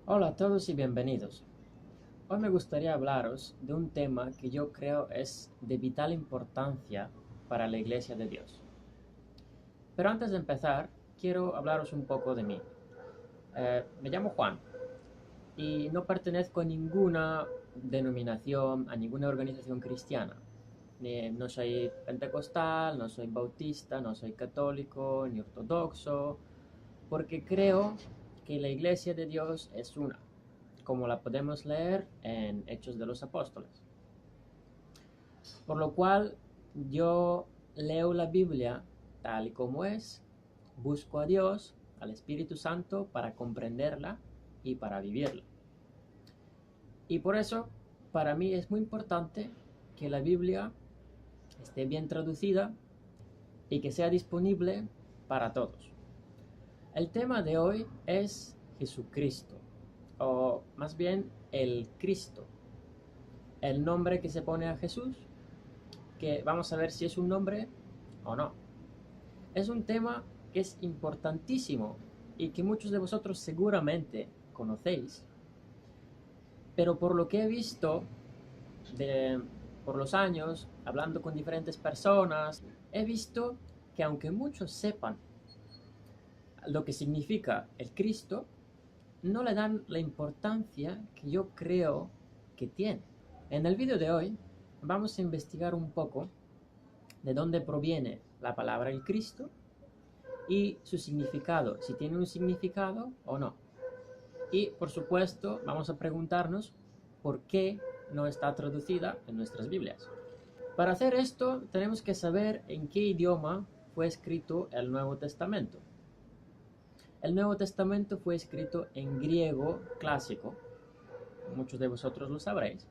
Hola a todos y bienvenidos. Hoy me gustaría hablaros de un tema que yo creo es de vital importancia para la Iglesia de Dios. Pero antes de empezar, quiero hablaros un poco de mí. Me llamo Juan y no pertenezco a ninguna denominación, a ninguna organización cristiana. No soy pentecostal, no soy bautista, no soy católico ni ortodoxo, porque creo que la Iglesia de Dios es una, como la podemos leer en Hechos de los Apóstoles. Por lo cual yo leo la Biblia tal y como es, busco a Dios, al Espíritu Santo, para comprenderla y para vivirla. Y por eso, para mí es muy importante que la Biblia esté bien traducida y que sea disponible para todos. El tema de hoy es Jesucristo, o más bien el Cristo, el nombre que se pone a Jesús, que vamos a ver si es un nombre o no. Es un tema que es importantísimo y que muchos de vosotros seguramente conocéis, pero por lo que he visto por los años, hablando con diferentes personas, he visto que aunque muchos sepan lo que significa el Cristo, no le dan la importancia que yo creo que tiene. En el vídeo de hoy vamos a investigar un poco de dónde proviene la palabra el Cristo y su significado, si tiene un significado o no. Y por supuesto vamos a preguntarnos por qué no está traducida en nuestras Biblias. Para hacer esto tenemos que saber en qué idioma fue escrito el Nuevo Testamento. El Nuevo Testamento fue escrito en griego clásico, muchos de vosotros lo sabréis,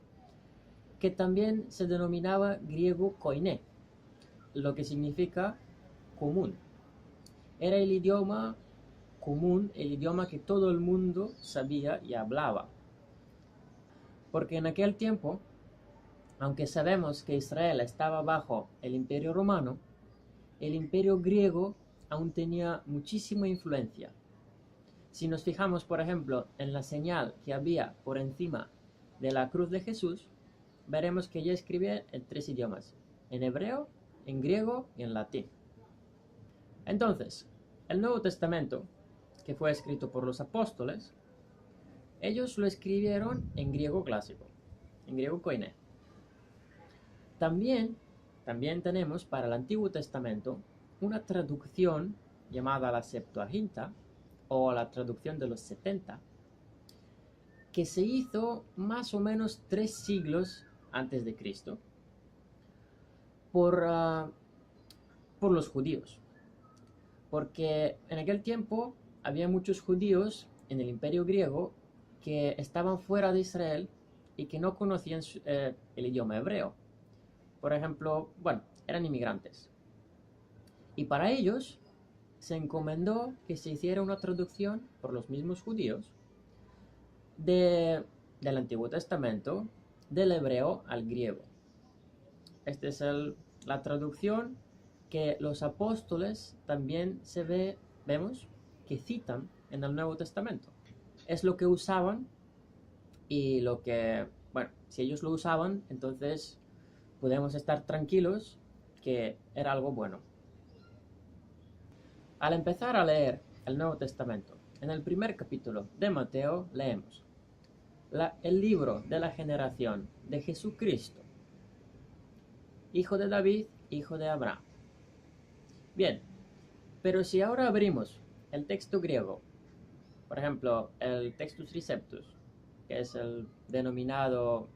que también se denominaba griego koiné, lo que significa común. Era el idioma común, el idioma que todo el mundo sabía y hablaba. Porque en aquel tiempo, aunque sabemos que Israel estaba bajo el Imperio Romano, el Imperio griego aún tenía muchísima influencia. Si nos fijamos, por ejemplo, en la señal que había por encima de la cruz de Jesús, veremos que ella escribía en tres idiomas: en hebreo, en griego y en latín. Entonces, el Nuevo Testamento, que fue escrito por los apóstoles, ellos lo escribieron en griego clásico, en griego koiné. También, también tenemos para el Antiguo Testamento una traducción llamada la Septuaginta, o la traducción de los 70, que se hizo más o menos 3 siglos antes de Cristo por, por los judíos. Porque en aquel tiempo había muchos judíos en el Imperio griego que estaban fuera de Israel y que no conocían el idioma hebreo. Por ejemplo, bueno, eran inmigrantes. Y para ellos se encomendó que se hiciera una traducción por los mismos judíos del Antiguo Testamento, del hebreo al griego. Esta es la traducción que los apóstoles también vemos que citan en el Nuevo Testamento. Es lo que usaban y lo que, bueno, si ellos lo usaban, entonces podemos estar tranquilos que era algo bueno. Al empezar a leer el Nuevo Testamento, en el primer capítulo de Mateo leemos: el libro de la generación de Jesucristo, hijo de David, hijo de Abraham. Bien, pero si ahora abrimos el texto griego, por ejemplo, el Textus Receptus, que es el denominado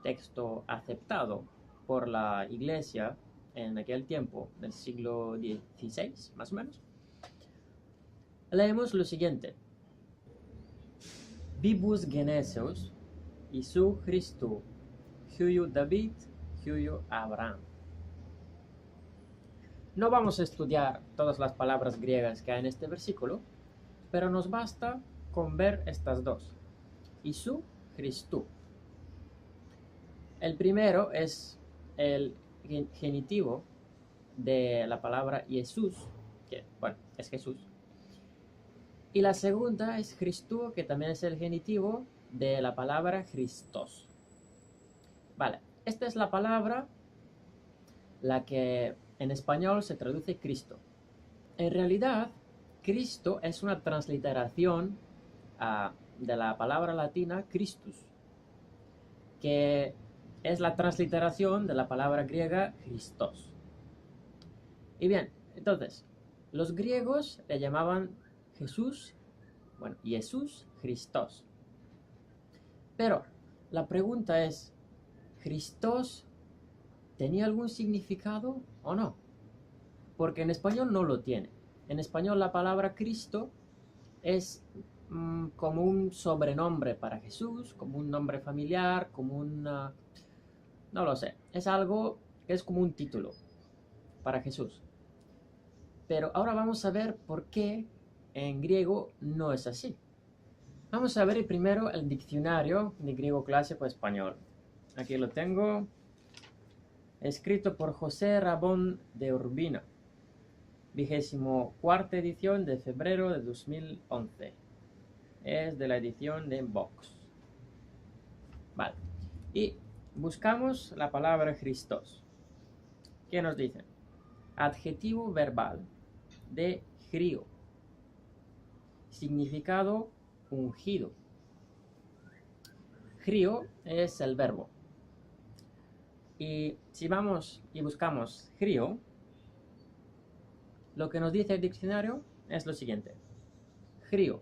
texto aceptado por la Iglesia en aquel tiempo, del siglo XVI, más o menos, leemos lo siguiente: Bibus Geneseus, Isu Christu, Huiu David, Huiu Abraham. No vamos a estudiar todas las palabras griegas que hay en este versículo, pero nos basta con ver estas dos: Isu, Christu. El primero es el genitivo de la palabra Jesús, que, bueno, es Jesús. Y la segunda es Christou, que también es el genitivo de la palabra Christos. Vale, esta es la palabra la que en español se traduce Cristo. En realidad, Cristo es una transliteración de la palabra latina Christus, que es la transliteración de la palabra griega Christos. Y bien, entonces, los griegos le llamaban Jesús, bueno, Jesús Christos. Pero la pregunta es, ¿Christos tenía algún significado o no? Porque en español no lo tiene. En español la palabra Cristo es como un sobrenombre para Jesús, como un nombre familiar, como no lo sé, es algo que es como un título para Jesús. Pero ahora vamos a ver por qué en griego no es así. Vamos a ver primero el diccionario de griego clásico español. Aquí lo tengo, escrito por José Rabón de Urbina, 24ª edición de febrero de 2011. Es de la edición de Vox. Vale. Y buscamos la palabra Christos. ¿Qué nos dice? Adjetivo verbal de crio. Significado ungido. Crio es el verbo. Y si vamos y buscamos crio, lo que nos dice el diccionario es lo siguiente. Crio,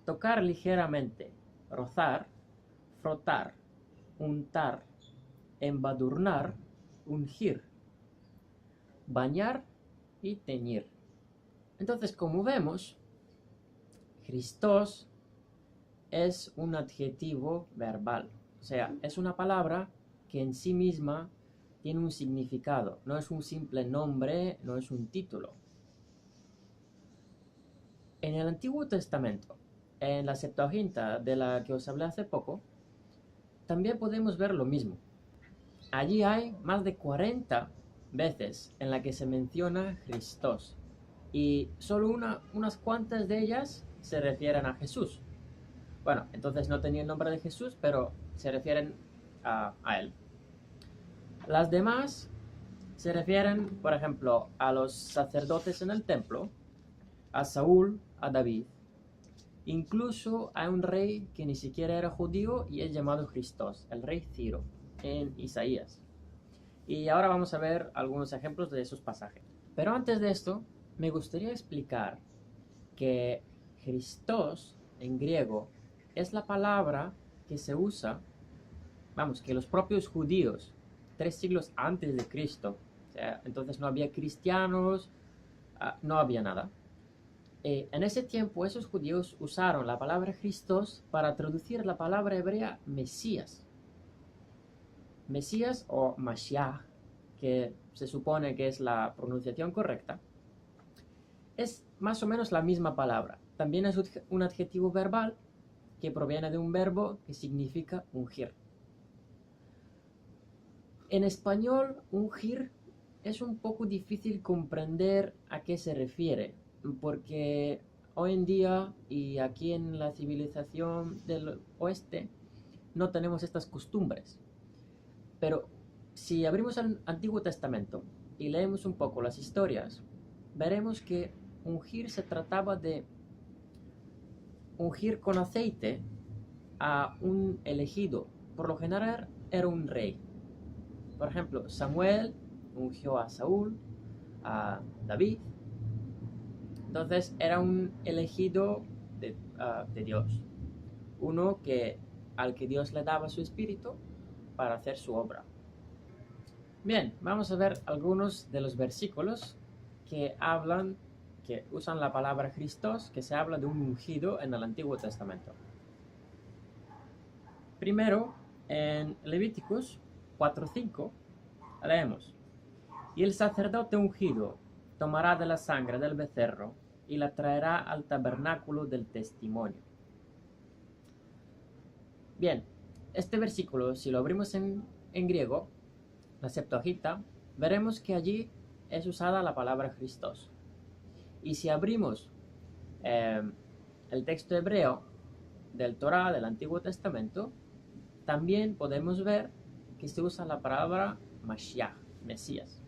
tocar ligeramente, rozar, frotar, untar, embadurnar, ungir, bañar y teñir. Entonces, como vemos, Christos es un adjetivo verbal. O sea, es una palabra que en sí misma tiene un significado. No es un simple nombre, no es un título. En el Antiguo Testamento, en la Septuaginta de la que os hablé hace poco, también podemos ver lo mismo. Allí hay más de 40 veces en la que se menciona Christos. Y solo unas cuantas de ellas se refieren a Jesús. Bueno, entonces no tenía el nombre de Jesús, pero se refieren a él. Las demás se refieren, por ejemplo, a los sacerdotes en el templo, a Saúl, a David, incluso a un rey que ni siquiera era judío y es llamado Christos, el rey Ciro, en Isaías. Y ahora vamos a ver algunos ejemplos de esos pasajes. Pero antes de esto, me gustaría explicar que Christos en griego es la palabra que se usa, que los propios judíos, 3 siglos antes de Cristo, o sea, entonces no había cristianos, no había nada. En ese tiempo esos judíos usaron la palabra Christos para traducir la palabra hebrea Mesías. Mesías o Mashiach, que se supone que es la pronunciación correcta, es más o menos la misma palabra. También es un adjetivo verbal que proviene de un verbo que significa ungir. En español, ungir es un poco difícil comprender a qué se refiere, porque hoy en día y aquí en la civilización del oeste no tenemos estas costumbres. Pero si abrimos el Antiguo Testamento y leemos un poco las historias, veremos que ungir se trataba de ungir con aceite a un elegido. Por lo general era un rey. Por ejemplo, Samuel ungió a Saúl, a David. Entonces era un elegido de Dios. Uno al que Dios le daba su espíritu para hacer su obra. Bien, vamos a ver algunos de los versículos que usan la palabra Christos, que se habla de un ungido en el Antiguo Testamento. Primero, en Levíticos 4:5, leemos: Y el sacerdote ungido tomará de la sangre del becerro y la traerá al tabernáculo del testimonio. Bien, este versículo, si lo abrimos en griego, la Septuaginta, veremos que allí es usada la palabra Christos. Y si abrimos el texto hebreo del Torá, del Antiguo Testamento, también podemos ver que se usa la palabra Mashiach, Mesías.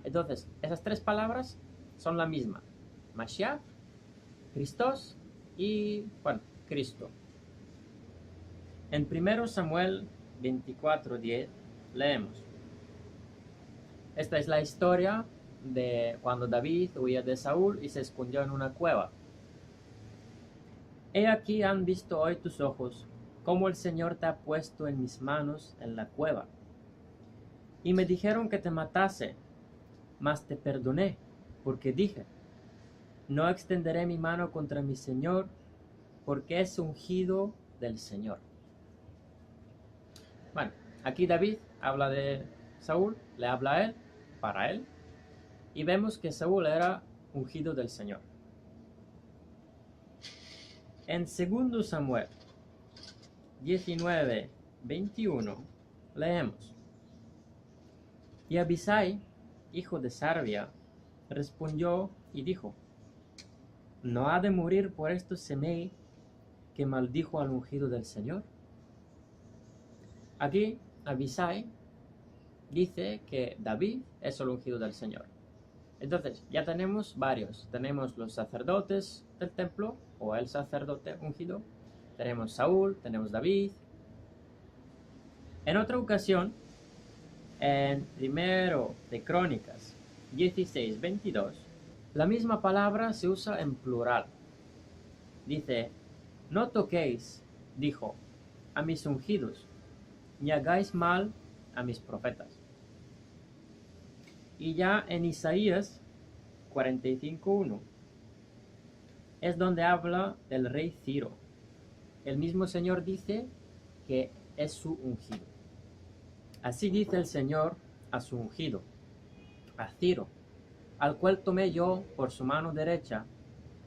Entonces, esas tres palabras son la misma. Mashiach, Christos y, bueno, Cristo. En 1 Samuel 24:10 leemos: esta es la historia de cuando David huía de Saúl y se escondió en una cueva. He aquí han visto hoy tus ojos cómo el Señor te ha puesto en mis manos en la cueva. Y me dijeron que te matase, mas te perdoné, porque dije, no extenderé mi mano contra mi Señor, porque es ungido del Señor. Bueno, aquí David habla de Saúl, le habla a él, para él, y vemos que Saúl era ungido del Señor. En 2 Samuel 19:21 leemos: y Abisai, hijo de Sarvia, respondió y dijo, ¿no ha de morir por esto Semei, que maldijo al ungido del Señor? Aquí Abisai dice que David es el ungido del Señor. Entonces ya tenemos varios. Tenemos los sacerdotes del templo, o el sacerdote ungido. Tenemos Saúl, tenemos David. En otra ocasión, en 1 de Crónicas 16:22, la misma palabra se usa en plural. Dice, no toquéis, dijo, a mis ungidos, ni hagáis mal a mis profetas. Y ya en Isaías 45:1 es donde habla del rey Ciro. El mismo Señor dice que es su ungido. Así dice el Señor a su ungido, a Ciro, al cual tomé yo por su mano derecha,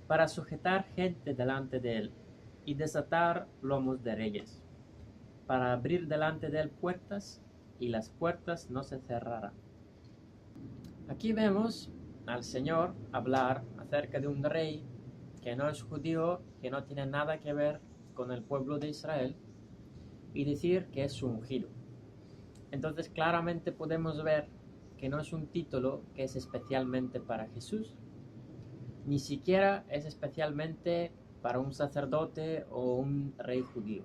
para sujetar gente delante de él, y desatar lomos de reyes, para abrir delante de él puertas, y las puertas no se cerrarán. Aquí vemos al Señor hablar acerca de un rey que no es judío, que no tiene nada que ver con el pueblo de Israel, y decir que es su ungido. Entonces claramente podemos ver que no es un título que es especialmente para Jesús, ni siquiera es especialmente para un sacerdote o un rey judío.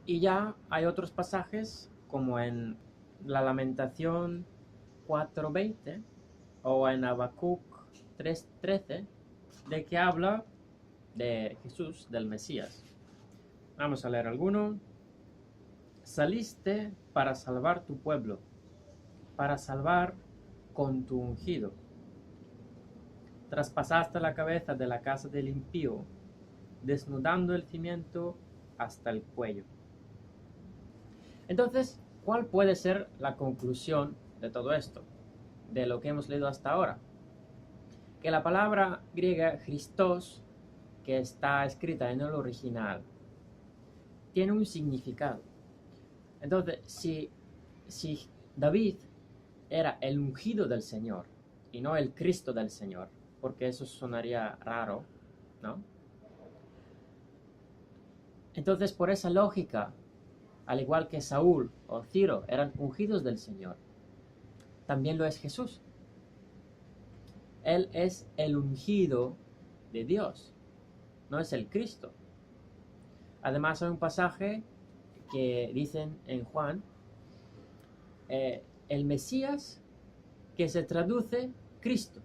Y ya hay otros pasajes, como en la Lamentación 4:20 o en Habacuc 3:13, de que habla de Jesús, del Mesías. Vamos a leer alguno. Saliste para salvar tu pueblo, para salvar con tu ungido. Traspasaste la cabeza de la casa del impío, desnudando el cimiento hasta el cuello. Entonces, ¿cuál puede ser la conclusión de todo esto, de lo que hemos leído hasta ahora? Que la palabra griega Christos, que está escrita en el original, tiene un significado. Entonces, si David era el ungido del Señor y no el Cristo del Señor, porque eso sonaría raro, ¿no? Entonces, por esa lógica, al igual que Saúl o Ciro eran ungidos del Señor, también lo es Jesús. Él es el ungido de Dios, no es el Cristo. Además, hay un pasaje que dicen en Juan, el Mesías, que se traduce Cristo.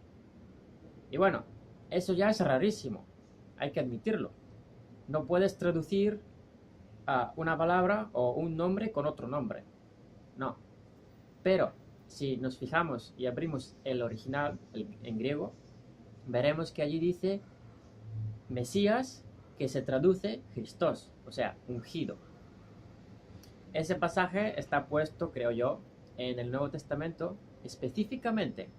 Y bueno, eso ya es rarísimo, hay que admitirlo. No puedes traducir una palabra o un nombre con otro nombre. No. Pero si nos fijamos y abrimos el original, en griego, veremos que allí dice Mesías, que se traduce Christos, o sea, ungido. Ese pasaje está puesto, creo yo, en el Nuevo Testamento específicamente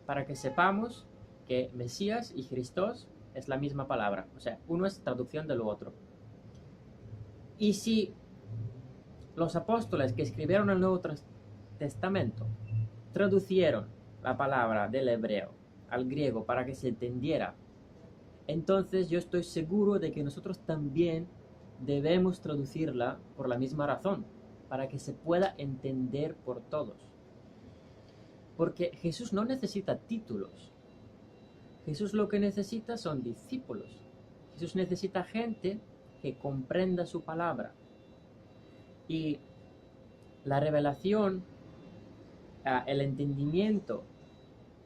para que sepamos que Mesías y Christos es la misma palabra, o sea, uno es traducción de lo otro. Y si los apóstoles que escribieron el Nuevo Testamento traducieron la palabra del hebreo al griego para que se entendiera entonces yo estoy seguro de que nosotros también debemos traducirla por la misma razón, para que se pueda entender por todos. Porque Jesús no necesita títulos. Jesús lo que necesita son discípulos. Jesús necesita gente que comprenda su palabra. Y la revelación, el entendimiento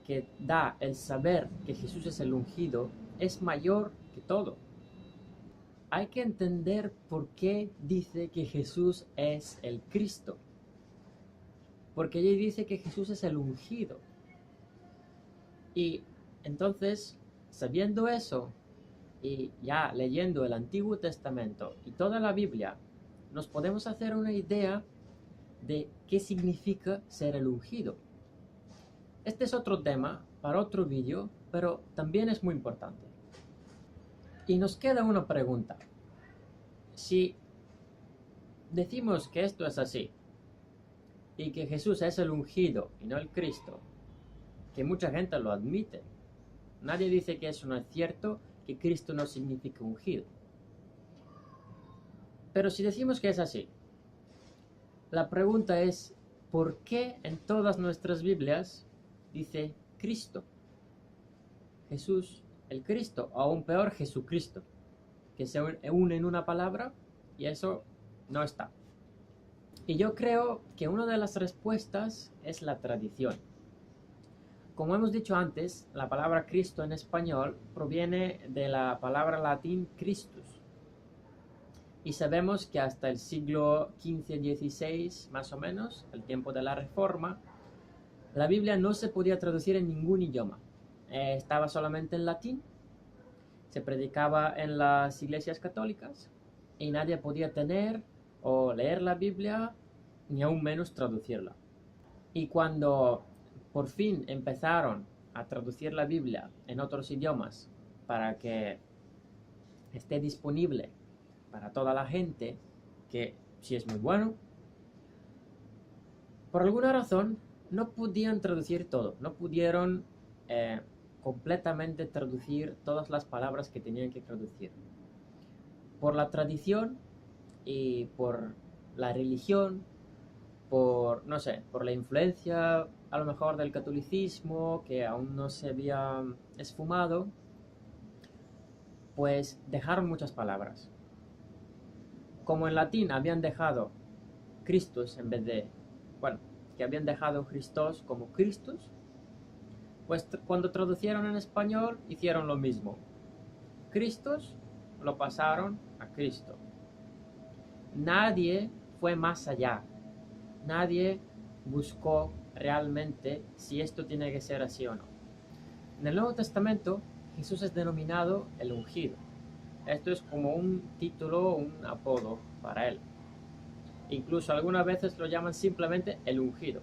que da el saber que Jesús es el ungido, es mayor que todo. Hay que entender por qué dice que Jesús es el Cristo. Porque allí dice que Jesús es el ungido. Y entonces, sabiendo eso, y ya leyendo el Antiguo Testamento y toda la Biblia, nos podemos hacer una idea de qué significa ser el ungido. Este es otro tema para otro vídeo, pero también es muy importante. Y nos queda una pregunta. Si decimos que esto es así, y que Jesús es el ungido y no el Cristo, que mucha gente lo admite, nadie dice que eso no es cierto, que Cristo no significa ungido. Pero si decimos que es así, la pregunta es, ¿por qué en todas nuestras Biblias dice Cristo? Jesús, el Cristo, o aún peor, Jesucristo, que se une en una palabra y eso no está. Y yo creo que una de las respuestas es la tradición. Como hemos dicho antes, la palabra Cristo en español proviene de la palabra latín Christus. Y sabemos que hasta el siglo XV-XVI, más o menos, el tiempo de la Reforma, la Biblia no se podía traducir en ningún idioma. Estaba solamente en latín, se predicaba en las iglesias católicas y nadie podía tener o leer la Biblia, ni aún menos traducirla. Y cuando por fin empezaron a traducir la Biblia en otros idiomas para que esté disponible para toda la gente, que sí es muy bueno, por alguna razón no podían traducir todo, no pudieron completamente traducir todas las palabras que tenían que traducir. Por la tradición y por la religión, por, no sé, por la influencia a lo mejor del catolicismo que aún no se había esfumado, pues dejaron muchas palabras. Como en latín habían dejado Christus en vez de, bueno, que habían dejado Christos como Christus, pues cuando traducieron en español hicieron lo mismo. Christus lo pasaron a Cristo. Nadie fue más allá. Nadie buscó realmente si esto tiene que ser así o no. En el Nuevo Testamento, Jesús es denominado el ungido. Esto es como un título, un apodo para él. Incluso algunas veces lo llaman simplemente el ungido,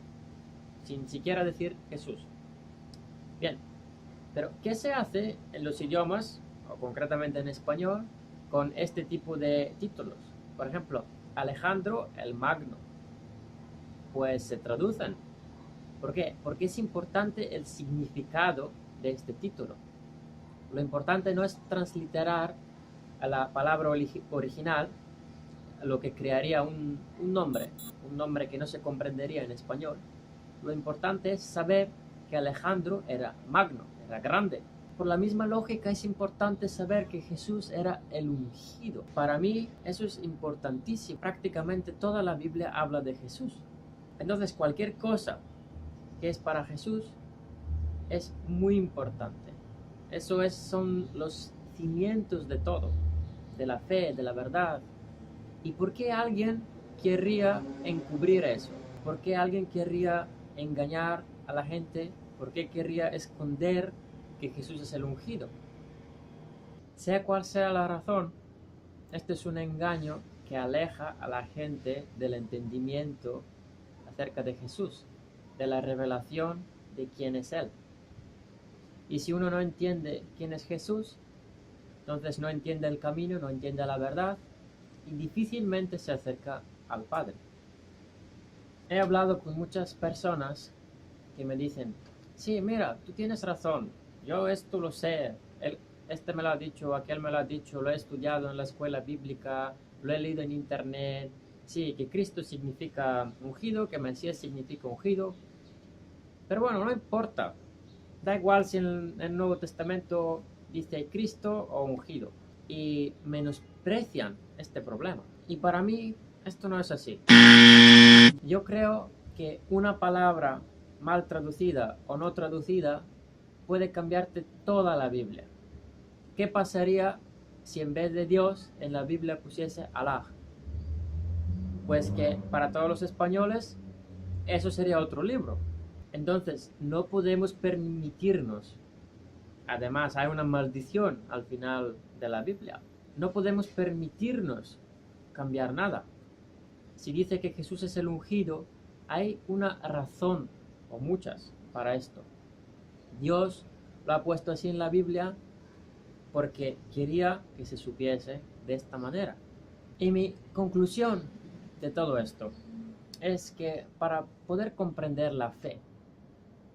sin siquiera decir Jesús. Bien, pero ¿qué se hace en los idiomas, o concretamente en español, con este tipo de títulos? Por ejemplo, Alejandro el Magno. Pues se traducen. ¿Por qué? Porque es importante el significado de este título. Lo importante no es transliterar a la palabra original, lo que crearía un nombre que no se comprendería en español. Lo importante es saber que Alejandro era magno, era grande. Por la misma lógica es importante saber que Jesús era el ungido. Para mí eso es importantísimo. Prácticamente toda la Biblia habla de Jesús. Entonces cualquier cosa que es para Jesús es muy importante. Son los cimientos de todo, de la fe, de la verdad. ¿Y por qué alguien querría encubrir eso? ¿Por qué alguien querría engañar a la gente? ¿Por qué querría esconder que Jesús es el ungido? Sea cual sea la razón, este es un engaño que aleja a la gente del entendimiento acerca de Jesús, de la revelación de quién es Él. Y si uno no entiende quién es Jesús, entonces no entiende el camino, no entiende la verdad y difícilmente se acerca al Padre. He hablado con muchas personas que me dicen, sí, mira, tú tienes razón, yo esto lo sé, este me lo ha dicho, aquel me lo ha dicho, lo he estudiado en la escuela bíblica, lo he leído en internet. Sí, que Cristo significa ungido, que Mesías significa ungido. Pero bueno, no importa. Da igual si en el Nuevo Testamento dice Cristo o ungido. Y menosprecian este problema. Y para mí esto no es así. Yo creo que una palabra mal traducida o no traducida puede cambiarte toda la Biblia. ¿Qué pasaría si en vez de Dios en la Biblia pusiese Alá? Pues que para todos los españoles eso sería otro libro. Entonces no podemos permitirnos, además hay una maldición al final de la Biblia, no podemos permitirnos cambiar nada. Si dice que Jesús es el ungido, hay una razón, o muchas, para esto. Dios lo ha puesto así en la Biblia porque quería que se supiese de esta manera. Y mi conclusión de todo esto es que para poder comprender la fe,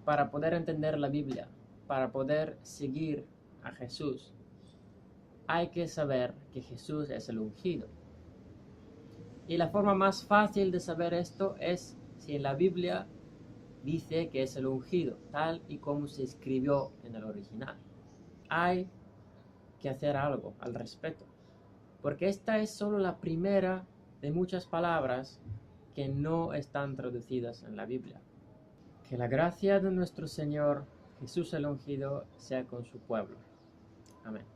para poder entender la Biblia, para poder seguir a Jesús, hay que saber que Jesús es el ungido. Y la forma más fácil de saber esto es si en la Biblia dice que es el ungido, tal y como se escribió en el original. Hay que hacer algo al respecto, porque esta es solo la primera de muchas palabras que no están traducidas en la Biblia. Que la gracia de nuestro Señor Jesús el ungido sea con su pueblo. Amén.